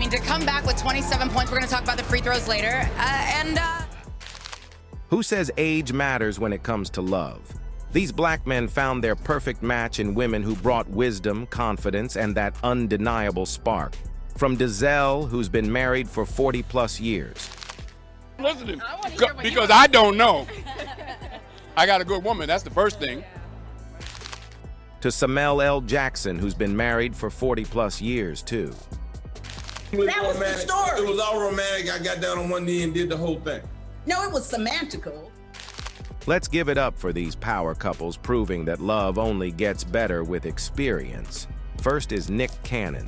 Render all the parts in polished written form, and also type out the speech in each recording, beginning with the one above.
mean, to come back with 27 points, we're going to talk about the free throws later. Who says age matters when it comes to love? These black men found their perfect match in women who brought wisdom, confidence, and that undeniable spark. From Denzel, who's been married for 40-plus years. Listen, because I don't know. I got a good woman, that's the first thing. To Samuel L. Jackson, who's been married for 40-plus years, too. That was the story. It was all romantic. I got down on one knee and did the whole thing. No, it was semantical. Let's give it up for these power couples proving that love only gets better with experience. First is Nick Cannon.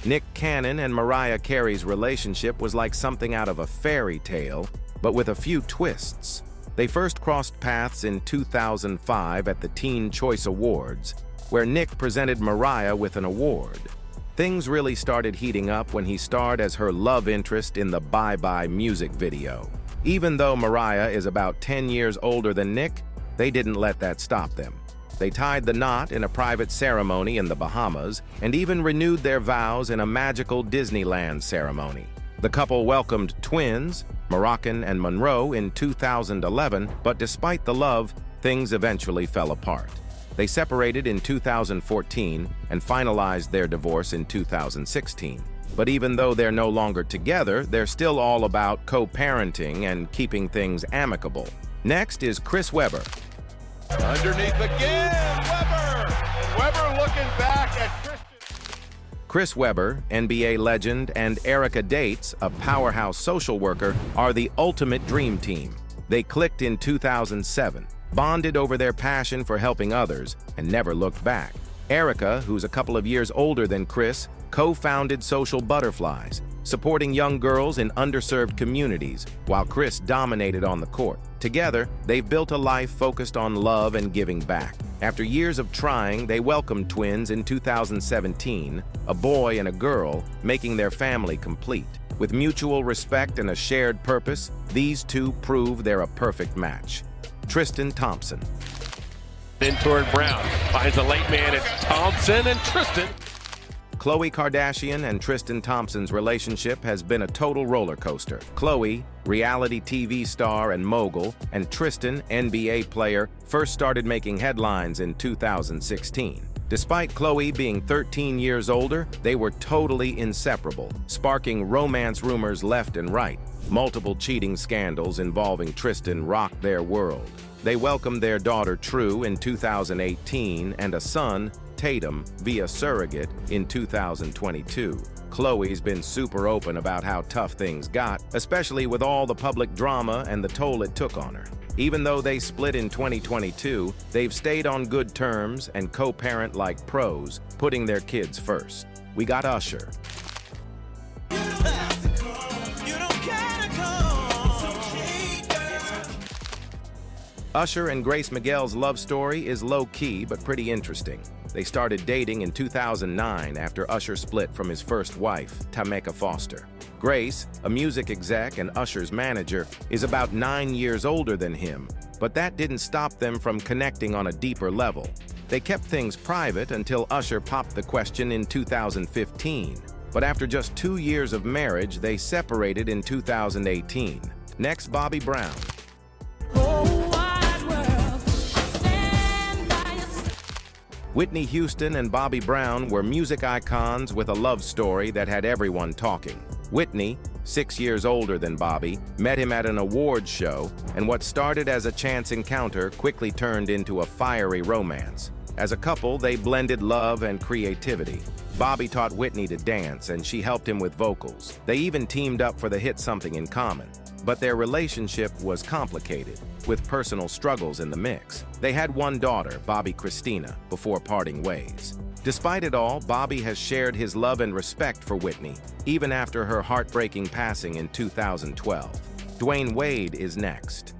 Nick Cannon and Mariah Carey's relationship was like something out of a fairy tale, but with a few twists. They first crossed paths in 2005 at the Teen Choice Awards, where Nick presented Mariah with an award. Things really started heating up when he starred as her love interest in the Bye Bye music video. Even though Mariah is about 10 years older than Nick, they didn't let that stop them. They tied the knot in a private ceremony in the Bahamas and even renewed their vows in a magical Disneyland ceremony. The couple welcomed twins, Moroccan and Monroe, in 2011, but despite the love, things eventually fell apart. They separated in 2014 and finalized their divorce in 2016. But even though they're no longer together, they're still all about co-parenting and keeping things amicable. Next is Chris Webber. Underneath again, Webber! Webber looking back at Tristan. Chris Webber, NBA legend, and Erica Dates, a powerhouse social worker, are the ultimate dream team. They clicked in 2007, bonded over their passion for helping others, and never looked back. Erica, who's a couple of years older than Chris, co-founded Social Butterflies, supporting young girls in underserved communities, while Chris dominated on the court. Together, they've built a life focused on love and giving back. After years of trying, they welcomed twins in 2017, a boy and a girl, making their family complete. With mutual respect and a shared purpose, these two prove they're a perfect match. Tristan Thompson. In toward Brown, finds a late man, it's Thompson and Tristan. Khloe Kardashian and Tristan Thompson's relationship has been a total roller coaster. Khloe, reality TV star and mogul, and Tristan, NBA player, first started making headlines in 2016. Despite Khloe being 13 years older, they were totally inseparable, sparking romance rumors left and right. Multiple cheating scandals involving Tristan rocked their world. They welcomed their daughter True in 2018 and a son, Tatum, via surrogate in 2022. Khloe's been super open about how tough things got, especially with all the public drama and the toll it took on her. Even though they split in 2022, they've stayed on good terms and co-parent like pros, putting their kids first. We got Usher. Usher and Grace Miguel's love story is low-key but pretty interesting. They started dating in 2009 after Usher split from his first wife, Tameka Foster. Grace, a music exec and Usher's manager, is about 9 years older than him, but that didn't stop them from connecting on a deeper level. They kept things private until Usher popped the question in 2015. But after just 2 years of marriage, they separated in 2018. Next, Bobby Brown. Whitney Houston and Bobby Brown were music icons with a love story that had everyone talking. Whitney, 6 years older than Bobby, met him at an awards show, and what started as a chance encounter quickly turned into a fiery romance. As a couple, they blended love and creativity. Bobby taught Whitney to dance, and she helped him with vocals. They even teamed up for the hit Something in Common. But their relationship was complicated, with personal struggles in the mix. They had one daughter, Bobby Christina, before parting ways. Despite it all, Bobby has shared his love and respect for Whitney, even after her heartbreaking passing in 2012. Dwayne Wade is next.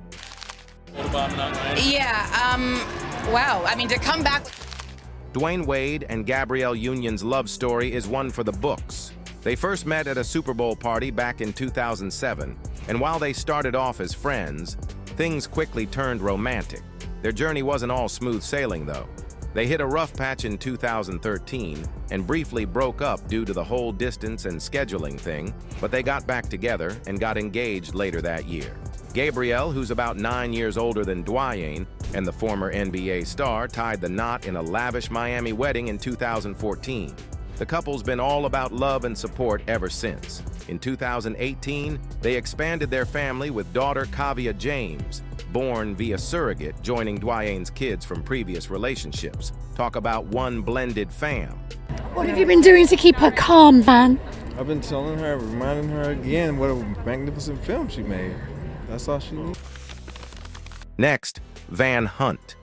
Wow. I mean, to come back. Dwayne Wade and Gabrielle Union's love story is one for the books. They first met at a Super Bowl party back in 2007, and while they started off as friends, things quickly turned romantic. Their journey wasn't all smooth sailing, though. They hit a rough patch in 2013 and briefly broke up due to the whole distance and scheduling thing, but they got back together and got engaged later that year. Gabrielle, who's about 9 years older than Dwayne, and the former NBA star, tied the knot in a lavish Miami wedding in 2014. The couple's been all about love and support ever since. In 2018, they expanded their family with daughter Kavia James, born via surrogate, joining Dwayne's kids from previous relationships. Talk about one blended fam. What have you been doing to keep her calm, Van? I've been telling her, reminding her again what a magnificent film she made. That's all she needs. Next, Van Hunt.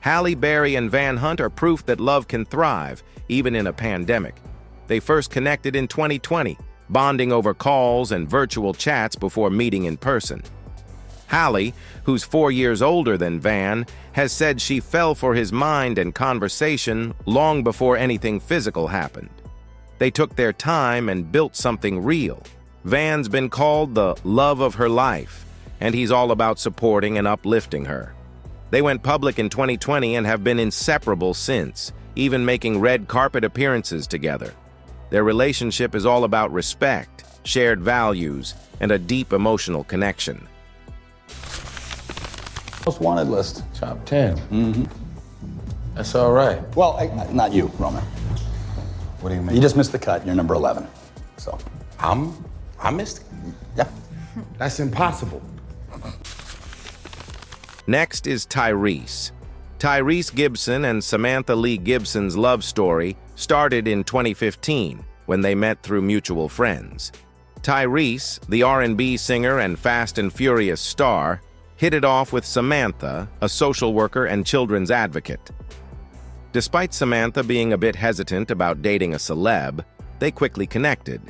Halle Berry and Van Hunt are proof that love can thrive, even in a pandemic. They first connected in 2020, bonding over calls and virtual chats before meeting in person. Halle, who's 4 years older than Van, has said she fell for his mind and conversation long before anything physical happened. They took their time and built something real. Van's been called the love of her life, and he's all about supporting and uplifting her. They went public in 2020 and have been inseparable since, even making red carpet appearances together. Their relationship is all about respect, shared values, and a deep emotional connection. Most wanted list. Top 10. Mm-hmm. That's all right. Well, not you, Roman. What do you mean? You just missed the cut. You're number 11. So. I missed it. Yeah. That's impossible. Next is Tyrese. Tyrese Gibson and Samantha Lee Gibson's love story started in 2015 when they met through mutual friends. Tyrese, the R&B singer and Fast and Furious star, hit it off with Samantha, a social worker and children's advocate. Despite Samantha being a bit hesitant about dating a celeb, they quickly connected.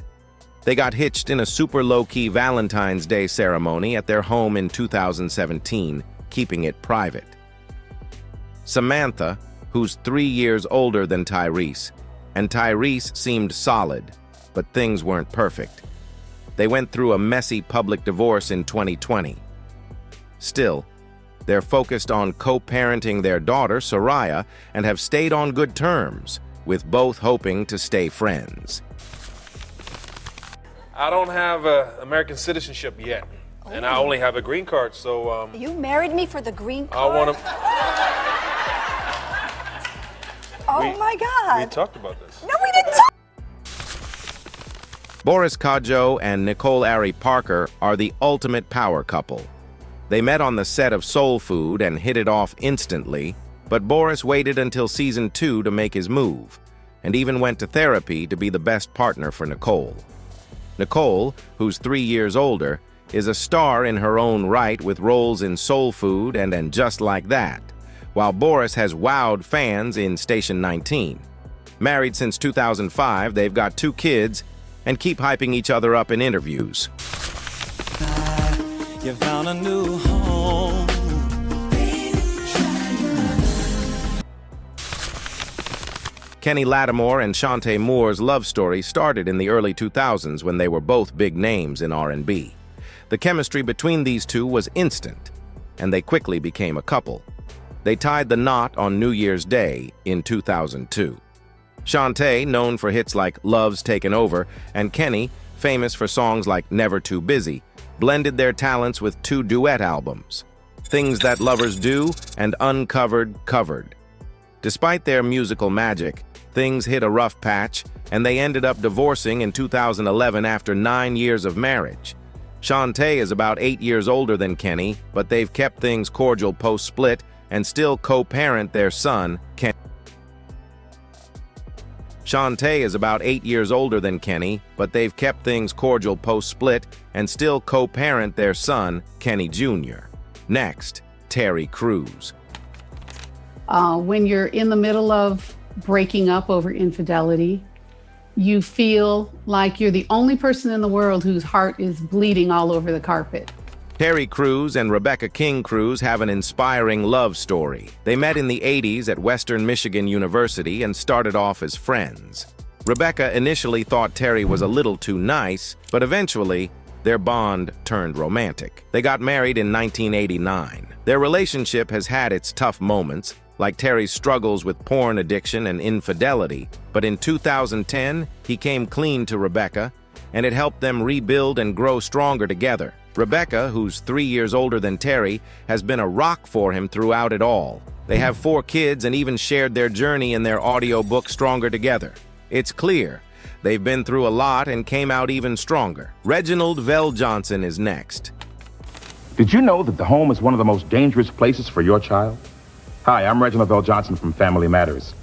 They got hitched in a super low-key Valentine's Day ceremony at their home in 2017, keeping it private. Samantha, who's 3 years older than Tyrese, and Tyrese seemed solid, but things weren't perfect. They went through a messy public divorce in 2020. Still, they're focused on co-parenting their daughter, Mariah, and have stayed on good terms, with both hoping to stay friends. I don't have American citizenship yet, and I only have a green card, so You married me for the green card? I want to. Oh my God! We talked about this. No, we didn't talk. Boris Kodjoe and Nicole Parker are the ultimate power couple. They met on the set of Soul Food and hit it off instantly, but Boris waited until season 2 to make his move, and even went to therapy to be the best partner for Nicole. Nicole, who's 3 years older, is a star in her own right with roles in Soul Food and Just Like That, while Boris has wowed fans in Station 19. Married since 2005, they've got 2 kids and keep hyping each other up in interviews. You found a new home. Kenny Lattimore and Shante Moore's love story started in the early 2000s when they were both big names in R&B. The chemistry between these two was instant, and they quickly became a couple. They tied the knot on New Year's Day in 2002. Shante, known for hits like Love's Taken Over, and Kenny, famous for songs like Never Too Busy, blended their talents with 2 duet albums, Things That Lovers Do and Uncovered Covered. Despite their musical magic, things hit a rough patch, and they ended up divorcing in 2011 after 9 years of marriage. Shante is about 8 years older than Kenny, but they've kept things cordial post-split and still co-parent their son, Kenny. Shante is about 8 years older than Kenny, but they've kept things cordial post-split and still co-parent their son, Kenny Jr. Next, Terry Cruz. When you're in the middle of breaking up over infidelity, you feel like you're the only person in the world whose heart is bleeding all over the carpet. Terry Cruz and Rebecca King Cruz have an inspiring love story. They met in the 80s at Western Michigan University and started off as friends. Rebecca initially thought Terry was a little too nice, but eventually, their bond turned romantic. They got married in 1989. Their relationship has had its tough moments, like Terry's struggles with porn addiction and infidelity, but in 2010, he came clean to Rebecca, and it helped them rebuild and grow stronger together. Rebecca, who's 3 years older than Terry, has been a rock for him throughout it all. They have 4 kids and even shared their journey in their audiobook Stronger Together. It's clear they've been through a lot and came out even stronger. Reginald VelJohnson is next. Did you know that the home is one of the most dangerous places for your child? Hi, I'm Reginald VelJohnson from Family Matters.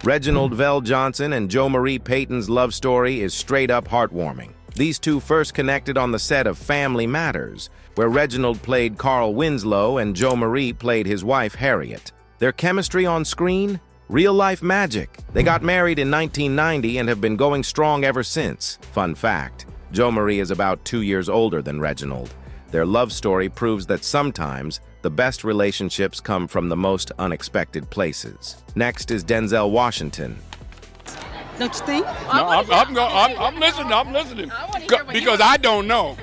Reginald VelJohnson and Joe Marie Payton's love story is straight up heartwarming. These two first connected on the set of Family Matters, where Reginald played Carl Winslow and Joe Marie played his wife Harriet. Their chemistry on screen? Real-life magic. They got married in 1990 and have been going strong ever since. Fun fact, Joe Marie is about 2 years older than Reginald. Their love story proves that sometimes the best relationships come from the most unexpected places. Next is Denzel Washington. Don't you think? No, I'm listening. I'm listening. Because I don't know.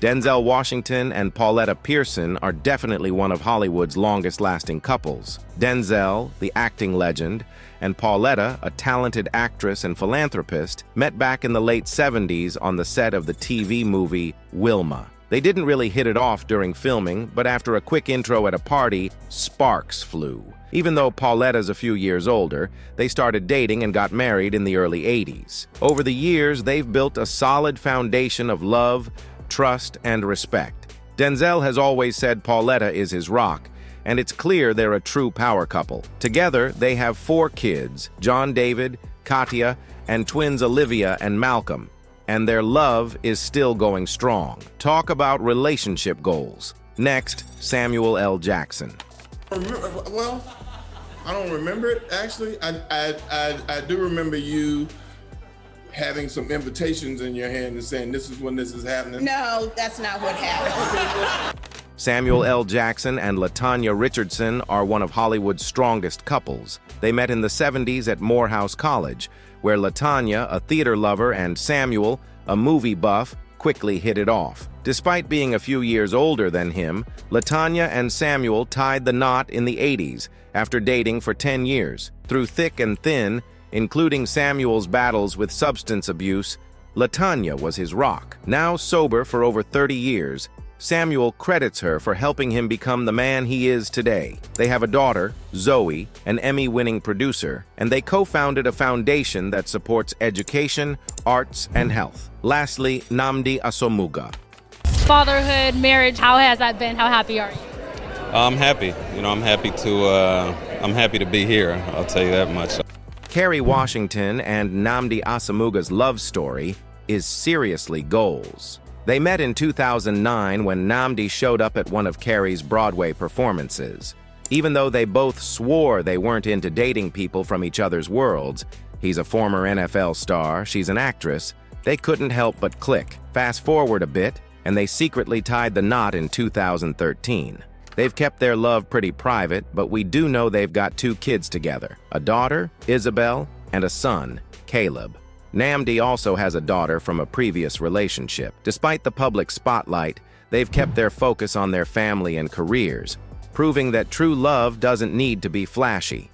Denzel Washington and Pauletta Pearson are definitely one of Hollywood's longest-lasting couples. Denzel, the acting legend, and Pauletta, a talented actress and philanthropist, met back in the late 70s on the set of the TV movie Wilma. They didn't really hit it off during filming, but after a quick intro at a party, sparks flew. Even though Pauletta's a few years older, they started dating and got married in the early 80s. Over the years, they've built a solid foundation of love, trust, and respect. Denzel has always said Pauletta is his rock, and it's clear they're a true power couple. Together, they have 4 kids, John David, Katya, and twins Olivia and Malcolm, and their love is still going strong. Talk about relationship goals. Next, Samuel L. Jackson. Well, I don't remember it, actually. I do remember you having some invitations in your hand and saying, this is when this is happening. No, that's not what happened. Samuel L. Jackson and Latanya Richardson are one of Hollywood's strongest couples. They met in the 70s at Morehouse College, where Latanya, a theater lover, and Samuel, a movie buff, quickly hit it off. Despite being a few years older than him, Latanya and Samuel tied the knot in the 80s after dating for 10 years. Through thick and thin, including Samuel's battles with substance abuse, Latanya was his rock. Now sober for over 30 years, Samuel credits her for helping him become the man he is today. They have a daughter, Zoe, an Emmy-winning producer, and they co-founded a foundation that supports education, arts, and health. Lastly, Nnamdi Asomugha. Fatherhood, marriage, how has that been? How happy are you? I'm happy. I'm happy to be here. I'll tell you that much. Kerry Washington and Nnamdi Asomugha's love story is seriously goals. They met in 2009 when Nnamdi showed up at one of Carey's Broadway performances. Even though they both swore they weren't into dating people from each other's worlds, he's a former NFL star, she's an actress, they couldn't help but click. Fast forward a bit, and they secretly tied the knot in 2013. They've kept their love pretty private, but we do know they've got 2 kids together, a daughter, Isabel, and a son, Caleb. Nnamdi also has a daughter from a previous relationship. Despite the public spotlight, they've kept their focus on their family and careers, proving that true love doesn't need to be flashy.